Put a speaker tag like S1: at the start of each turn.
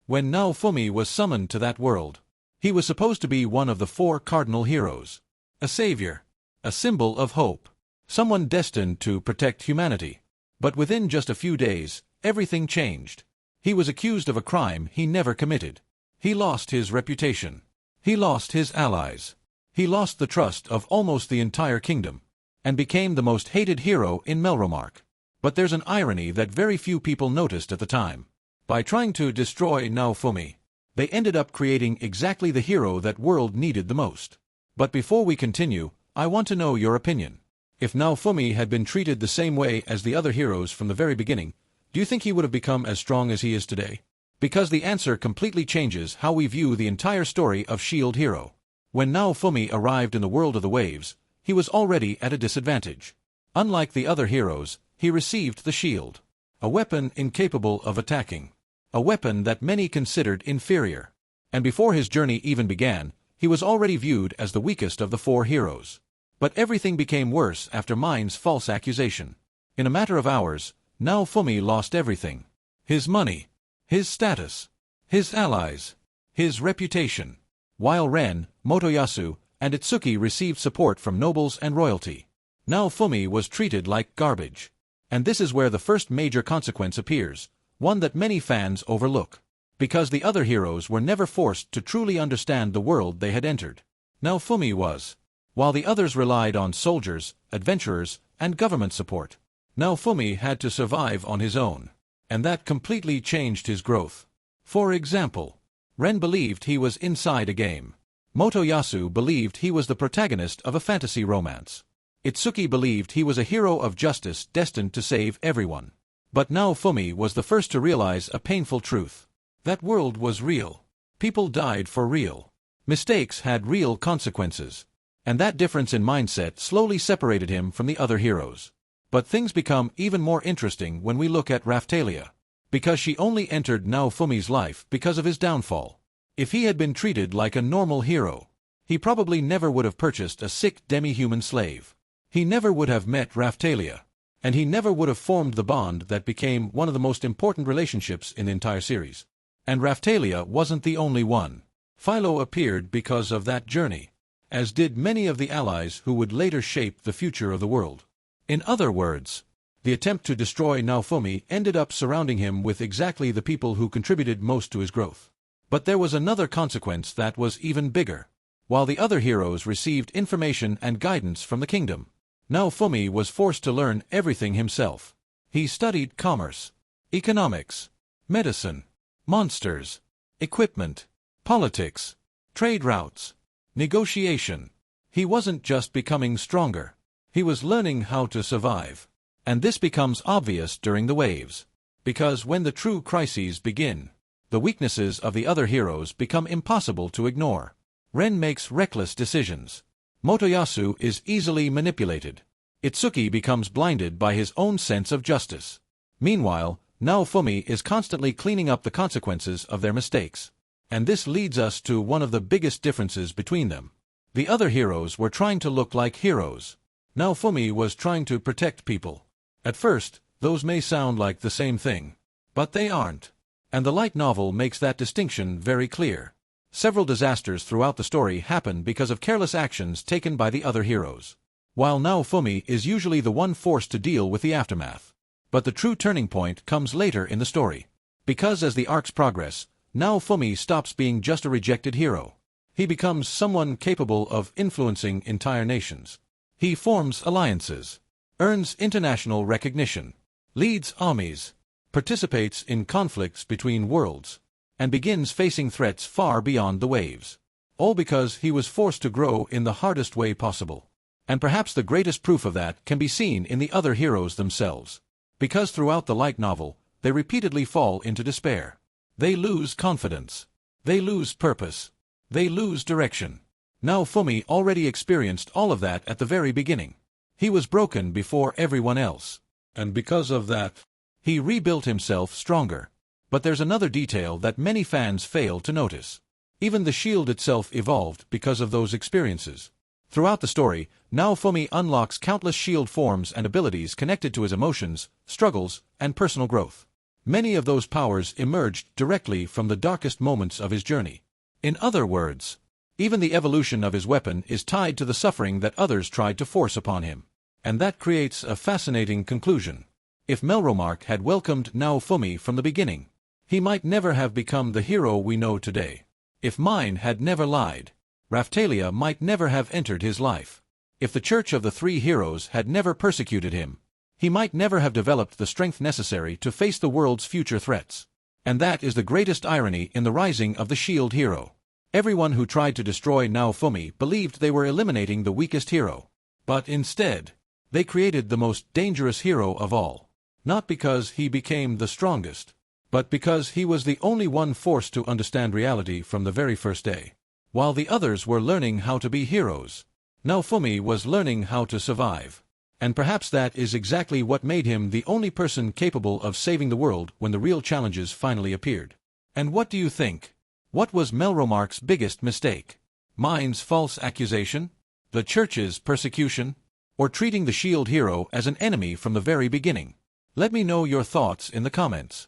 S1: When Naofumi was summoned to that world, he was supposed to be one of the Four Cardinal Heroes. A savior. A symbol of hope. Someone destined to protect humanity. But within just a few days, everything changed. He was accused of a crime he never committed. He lost his reputation. He lost his allies. He lost the trust of almost the entire kingdom, and became the most hated hero in Melromarc. But there's an irony that very few people noticed at the time. By trying to destroy Naofumi, they ended up creating exactly the hero that world needed the most. But before we continue, I want to know your opinion. If Naofumi had been treated the same way as the other heroes from the very beginning, do you think he would have become as strong as he is today? Because the answer completely changes how we view the entire story of Shield Hero. When Naofumi arrived in the world of the waves, he was already at a disadvantage. Unlike the other heroes, he received the shield. A weapon incapable of attacking. A weapon that many considered inferior. And before his journey even began, he was already viewed as the weakest of the four heroes. But everything became worse after Myne's false accusation. In a matter of hours, Naofumi lost everything. His money. His status. His allies. His reputation. While Ren, Motoyasu, and Itsuki received support from nobles and royalty, Naofumi was treated like garbage. And this is where the first major consequence appears, one that many fans overlook. Because the other heroes were never forced to truly understand the world they had entered. Naofumi was. While the others relied on soldiers, adventurers, and government support, Naofumi had to survive on his own. And that completely changed his growth. For example, Ren believed he was inside a game. Motoyasu believed he was the protagonist of a fantasy romance. Itsuki believed he was a hero of justice destined to save everyone. But Naofumi was the first to realize a painful truth. That world was real. People died for real. Mistakes had real consequences. And that difference in mindset slowly separated him from the other heroes. But things become even more interesting when we look at Raphtalia. Because she only entered Naofumi's life because of his downfall. If he had been treated like a normal hero, he probably never would have purchased a sick demi-human slave. He never would have met Raphtalia. And he never would have formed the bond that became one of the most important relationships in the entire series. And Raphtalia wasn't the only one. Filo appeared because of that journey, as did many of the allies who would later shape the future of the world. In other words, the attempt to destroy Naofumi ended up surrounding him with exactly the people who contributed most to his growth. But there was another consequence that was even bigger. While the other heroes received information and guidance from the kingdom, Naofumi was forced to learn everything himself. He studied commerce, economics, medicine, monsters, equipment, politics, trade routes, negotiation. He wasn't just becoming stronger. He was learning how to survive. And this becomes obvious during the waves. Because when the true crises begin, the weaknesses of the other heroes become impossible to ignore. Ren makes reckless decisions. Motoyasu is easily manipulated. Itsuki becomes blinded by his own sense of justice. Meanwhile, Naofumi is constantly cleaning up the consequences of their mistakes. And this leads us to one of the biggest differences between them. The other heroes were trying to look like heroes. Naofumi was trying to protect people. At first, those may sound like the same thing. But they aren't. And the light novel makes that distinction very clear. Several disasters throughout the story happen because of careless actions taken by the other heroes. While Naofumi is usually the one forced to deal with the aftermath. But the true turning point comes later in the story. Because as the arcs progress, Naofumi stops being just a rejected hero. He becomes someone capable of influencing entire nations. He forms alliances, earns international recognition, leads armies, participates in conflicts between worlds, and begins facing threats far beyond the waves. All because he was forced to grow in the hardest way possible. And perhaps the greatest proof of that can be seen in the other heroes themselves. Because throughout the light novel, they repeatedly fall into despair. They lose confidence. They lose purpose. They lose direction. Naofumi already experienced all of that at the very beginning. He was broken before everyone else. And because of that, he rebuilt himself stronger. But there's another detail that many fans fail to notice. Even the shield itself evolved because of those experiences. Throughout the story, Naofumi unlocks countless shield forms and abilities connected to his emotions, struggles, and personal growth. Many of those powers emerged directly from the darkest moments of his journey. In other words, even the evolution of his weapon is tied to the suffering that others tried to force upon him. And that creates a fascinating conclusion. If Melromarc had welcomed Naofumi from the beginning, he might never have become the hero we know today. If Myne had never lied, Raphtalia might never have entered his life. If the Church of the Three Heroes had never persecuted him, he might never have developed the strength necessary to face the world's future threats. And that is the greatest irony in the rising of the Shield Hero. Everyone who tried to destroy Naofumi believed they were eliminating the weakest hero. But instead, they created the most dangerous hero of all. Not because he became the strongest, but because he was the only one forced to understand reality from the very first day. While the others were learning how to be heroes, Naofumi was learning how to survive. And perhaps that is exactly what made him the only person capable of saving the world when the real challenges finally appeared. And what do you think? What was Melromarc's biggest mistake? Myne's false accusation? The Church's persecution? Or treating the Shield Hero as an enemy from the very beginning? Let me know your thoughts in the comments.